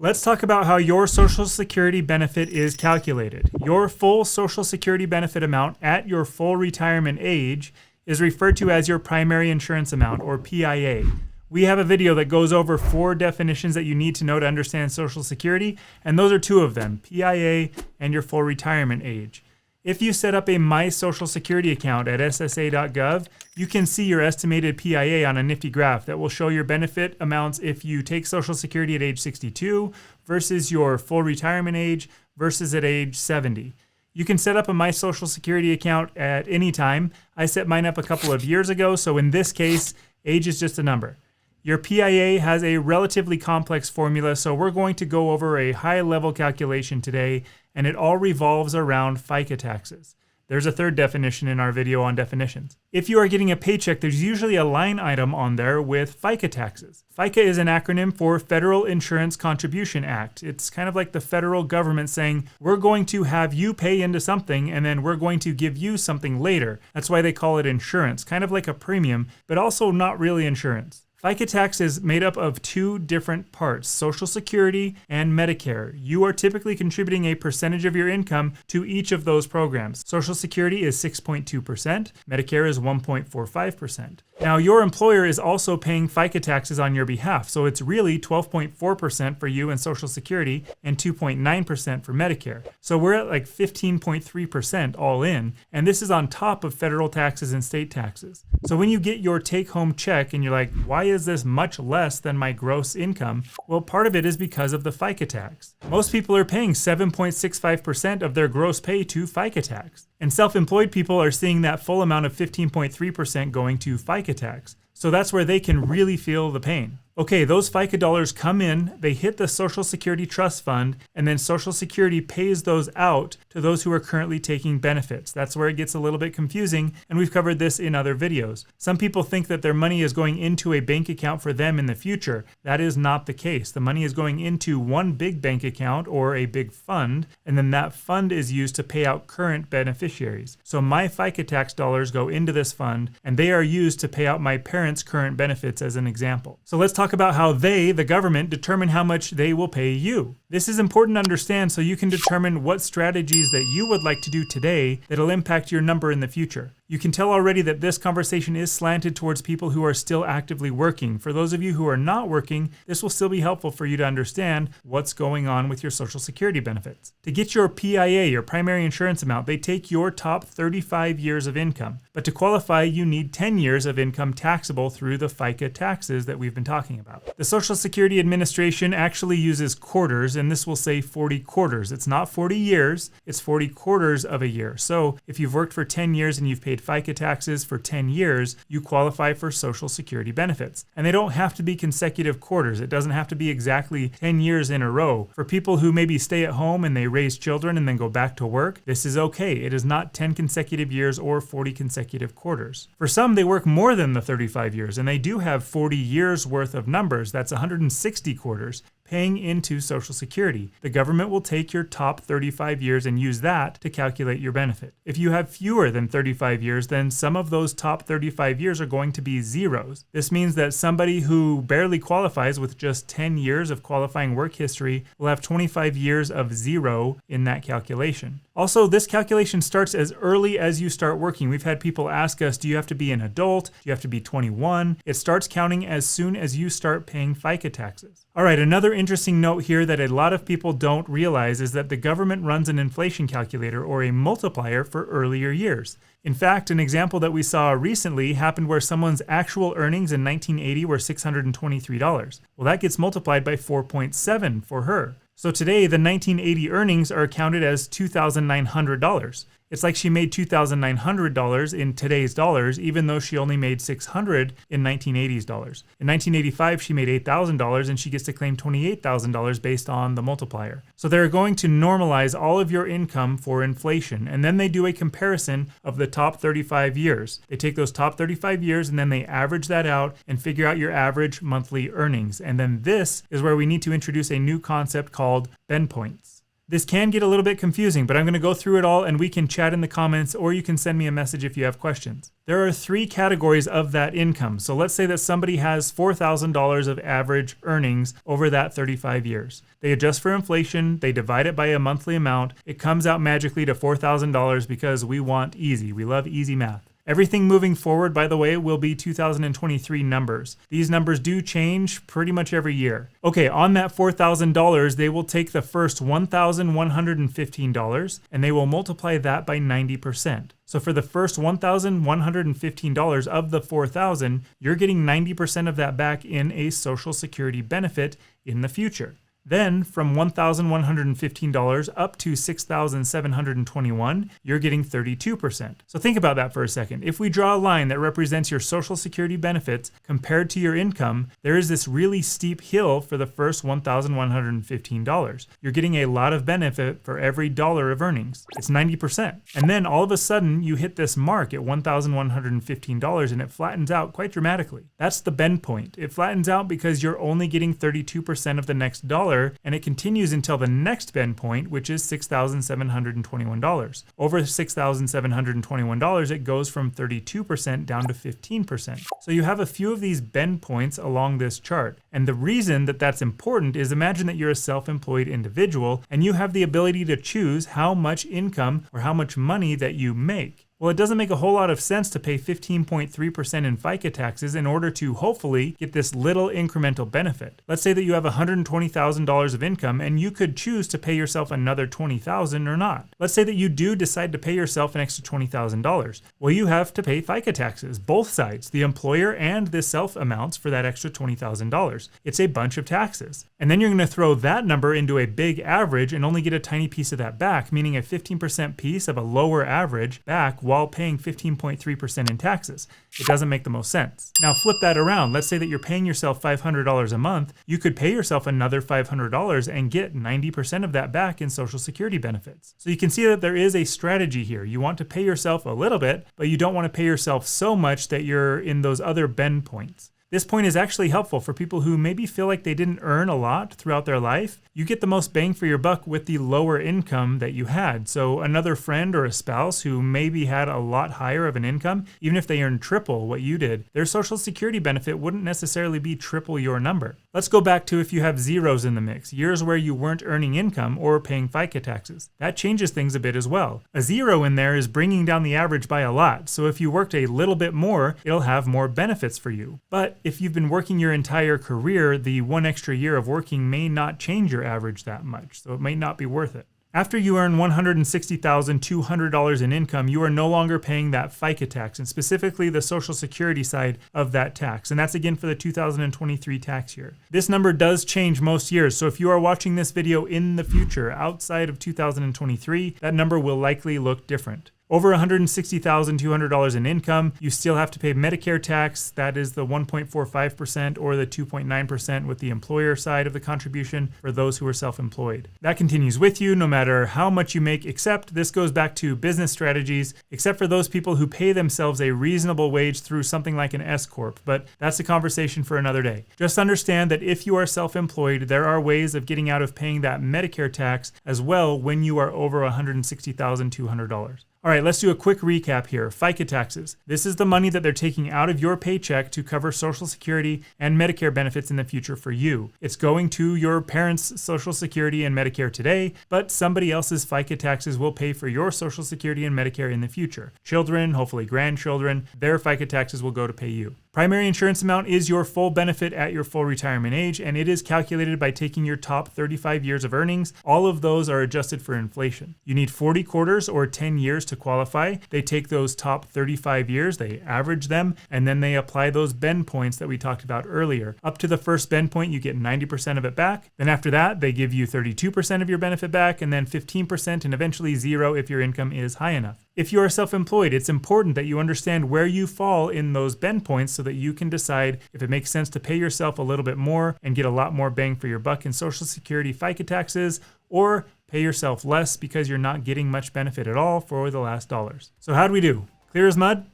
Let's talk about how your Social Security benefit is calculated. Your full Social Security benefit amount at your full retirement age is referred to as your primary insurance amount, or PIA. We have a video that goes over 4 definitions that you need to know to understand Social Security, and those are 2 of them, PIA and your full retirement age. If you set up a My Social Security account at ssa.gov, you can see your estimated PIA on a nifty graph that will show your benefit amounts if you take Social Security at age 62 versus your full retirement age versus at age 70. You can set up a My Social Security account at any time. I set mine up a couple of years ago, so in this case, age is just a number. Your PIA has a relatively complex formula, so we're going to go over a high-level calculation today, and it all revolves around FICA taxes. There's a 3rd definition in our video on definitions. If you are getting a paycheck, there's usually a line item on there with FICA taxes. FICA is an acronym for Federal Insurance Contribution Act. It's kind of like the federal government saying, we're going to have you pay into something and then we're going to give you something later. That's why they call it insurance, kind of like a premium, but also not really insurance. FICA tax is made up of 2 different parts, Social Security and Medicare. You are typically contributing a percentage of your income to each of those programs. Social Security is 6.2%, Medicare is 1.45%. Now, your employer is also paying FICA taxes on your behalf, so it's really 12.4% for you in Social Security and 2.9% for Medicare. So we're at like 15.3% all in, and this is on top of federal taxes and state taxes. So when you get your take-home check and you're like, why is this much less than my gross income? Well, part of it is because of the FICA tax. Most people are paying 7.65% of their gross pay to FICA tax. And self-employed people are seeing that full amount of 15.3% going to FICA tax. So that's where they can really feel the pain. Okay, those FICA dollars come in, they hit the Social Security Trust Fund, and then Social Security pays those out to those who are currently taking benefits. That's where it gets a little bit confusing, and we've covered this in other videos. Some people think that their money is going into a bank account for them in the future. That is not the case. The money is going into one big bank account or a big fund, and then that fund is used to pay out current beneficiaries. So my FICA tax dollars go into this fund, and they are used to pay out my parents' current benefits as an example. So let's talk about how they, the government, determine how much they will pay you. This is important to understand so you can determine what strategies that you would like to do today that'll impact your number in the future. You can tell already that this conversation is slanted towards people who are still actively working. For those of you who are not working, this will still be helpful for you to understand what's going on with your Social Security benefits. To get your PIA, your primary insurance amount, they take your top 35 years of income. But to qualify, you need 10 years of income taxable through the FICA taxes that we've been talking about. The Social Security Administration actually uses quarters, and this will say 40 quarters. It's not 40 years, it's 40 quarters of a year. So if you've worked for 10 years and you've paid FICA taxes for 10 years, you qualify for Social Security benefits. And they don't have to be consecutive quarters. It doesn't have to be exactly 10 years in a row. For people who maybe stay at home and they raise children and then go back to work, this is okay. It is not 10 consecutive years or 40 consecutive quarters. For some, they work more than the 35 years, and they do have 40 years worth of numbers. That's 160 quarters paying into Social Security. The government will take your top 35 years and use that to calculate your benefit. If you have fewer than 35 years, then some of those top 35 years are going to be zeros. This means that somebody who barely qualifies with just 10 years of qualifying work history will have 25 years of zero in that calculation. Also, this calculation starts as early as you start working. We've had people ask us, do you have to be an adult? Do you have to be 21? It starts counting as soon as you start paying FICA taxes. All right, another interesting note here that a lot of people don't realize is that the government runs an inflation calculator or a multiplier for earlier years. In fact, an example that we saw recently happened where someone's actual earnings in 1980 were $623. Well, that gets multiplied by 4.7 for her. So today, the 1980 earnings are counted as $2,900. It's like she made $2,900 in today's dollars, even though she only made $600 in 1980's dollars. In 1985, she made $8,000 and she gets to claim $28,000 based on the multiplier. So they're going to normalize all of your income for inflation, and then they do a comparison of the top 35 years. They take those top 35 years and then they average that out and figure out your average monthly earnings. And then this is where we need to introduce a new concept called bend points. This can get a little bit confusing, but I'm going to go through it all and we can chat in the comments, or you can send me a message if you have questions. There are 3 categories of that income. So let's say that somebody has $4,000 of average earnings over that 35 years. They adjust for inflation, they divide it by a monthly amount. It comes out magically to $4,000 because we want easy. We love easy math. Everything moving forward, by the way, will be 2023 numbers. These numbers do change pretty much every year. Okay, on that $4,000, they will take the first $1,115 and they will multiply that by 90%. So for the first $1,115 of the $4,000, you're getting 90% of that back in a Social Security benefit in the future. Then from $1,115 up to $6,721, you're getting 32%. So think about that for a second. If we draw a line that represents your Social Security benefits compared to your income, there is this really steep hill for the first $1,115. You're getting a lot of benefit for every dollar of earnings. It's 90%. And then all of a sudden you hit this mark at $1,115 and it flattens out quite dramatically. That's the bend point. It flattens out because you're only getting 32% of the next dollar, and it continues until the next bend point, which is $6,721. Over $6,721, it goes from 32% down to 15%. So you have a few of these bend points along this chart. And the reason that that's important is, imagine that you're a self-employed individual and you have the ability to choose how much income or how much money that you make. Well, it doesn't make a whole lot of sense to pay 15.3% in FICA taxes in order to hopefully get this little incremental benefit. Let's say that you have $120,000 of income and you could choose to pay yourself another $20,000 or not. Let's say that you do decide to pay yourself an extra $20,000. Well, you have to pay FICA taxes, both sides, the employer and the self amounts for that extra $20,000. It's a bunch of taxes. And then you're going to throw that number into a big average and only get a tiny piece of that back, meaning a 15% piece of a lower average back while paying 15.3% in taxes. It doesn't make the most sense. Now flip that around. Let's say that you're paying yourself $500 a month. You could pay yourself another $500 and get 90% of that back in Social Security benefits. So you can see that there is a strategy here. You want to pay yourself a little bit, but you don't want to pay yourself so much that you're in those other bend points. This point is actually helpful for people who maybe feel like they didn't earn a lot throughout their life. You get the most bang for your buck with the lower income that you had. So another friend or a spouse who maybe had a lot higher of an income, even if they earned triple what you did, their Social Security benefit wouldn't necessarily be triple your number. Let's go back to if you have zeros in the mix, years where you weren't earning income or paying FICA taxes. That changes things a bit as well. A zero in there is bringing down the average by a lot. So if you worked a little bit more, it'll have more benefits for you. But if you've been working your entire career, the one extra year of working may not change your average that much, so it might not be worth it. After you earn $160,200 in income, you are no longer paying that FICA tax, and specifically the Social Security side of that tax. And that's again for the 2023 tax year. This number does change most years, so if you are watching this video in the future, outside of 2023, that number will likely look different. Over $160,200 in income, you still have to pay Medicare tax. That is the 1.45% or the 2.9% with the employer side of the contribution for those who are self-employed. That continues with you no matter how much you make, except this goes back to business strategies, except for those people who pay themselves a reasonable wage through something like an S-Corp, but that's a conversation for another day. Just understand that if you are self-employed, there are ways of getting out of paying that Medicare tax as well when you are over $160,200. All right, let's do a quick recap here. FICA taxes. This is the money that they're taking out of your paycheck to cover Social Security and Medicare benefits in the future for you. It's going to your parents' Social Security and Medicare today, but somebody else's FICA taxes will pay for your Social Security and Medicare in the future. Children, hopefully grandchildren, their FICA taxes will go to pay you. Primary insurance amount is your full benefit at your full retirement age, and it is calculated by taking your top 35 years of earnings. All of those are adjusted for inflation. You need 40 quarters or 10 years to qualify. They take those top 35 years, they average them, and then they apply those bend points that we talked about earlier. Up to the first bend point, you get 90% of it back. Then after that, they give you 32% of your benefit back, and then 15% and eventually zero if your income is high enough. If you are self-employed, it's important that you understand where you fall in those bend points so that you can decide if it makes sense to pay yourself a little bit more and get a lot more bang for your buck in Social Security FICA taxes, or pay yourself less because you're not getting much benefit at all for the last dollars. So how'd we do? Clear as mud?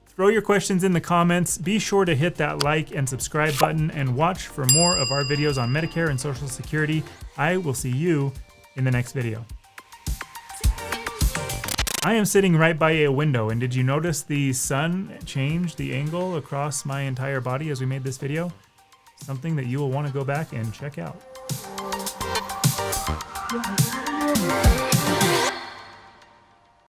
Throw your questions in the comments. Be sure to hit that like and subscribe button and watch for more of our videos on Medicare and Social Security. I will see you in the next video. I am sitting right by a window, and did you notice the sun change the angle across my entire body as we made this video? Something that you will want to go back and check out.